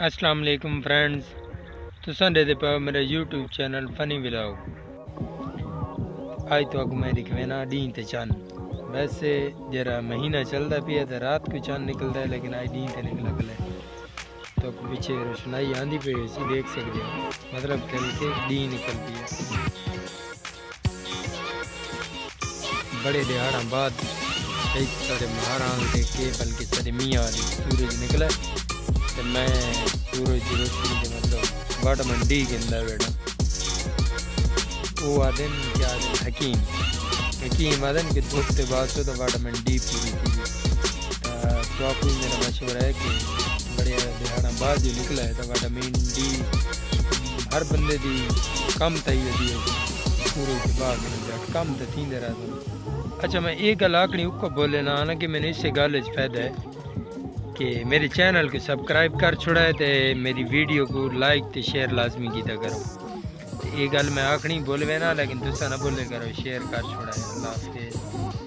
السلام علیکم فرینڈز، تساں دے پا میرا یوٹیوب چینل فنی ولاگ۔ آج تو اگو میں دکھوینا دین تے چند، ویسے جرا مہینہ چلدا پیا تے رات کو چند نکلدا ہے، لیکن آج دین تے نکلا کلے تو پیچھے روشنائی آندی پئی سی، دیکھ سکدے ہو، مطلب کہ دین نکل پیا۔ بڑے دیہاڑاں بعد ایک سارے مہاراں دے کے بلکہ سارے میاں دی سورج نکلا تے میں سورج دی روشنی دے مطلب وٹامن ڈی گندا بیٹھا۔ وہ آدن کیا آدن حکیم آدن کہ دھوپ تے بعد تو وٹامن ڈی پوری تھی۔ تو آپ کو میرا مشورہ ہے کہ بڑے دیہاڑاں بعد جو نکلا ہے تو وٹامن ڈی ہر بندے دی کم تھی ہوتی ہے، سورج کے بعد کم تو تھی رہا تھا۔ اچھا میں یہ گل آکھنی کو بولے نا کہ میں نے اس سے گل فائدہ ہے کہ میرے چینل کو سبسکرائب کر چھوڑا ہے تے میری ویڈیو کو لائک تے شیئر لازمی کیتا کرو۔ یہ گل میں آکھنی بولوے نا، لیکن تسا نہ بولے کرو، شیئر کر چھوڑا ہے۔ اللہ حافظ۔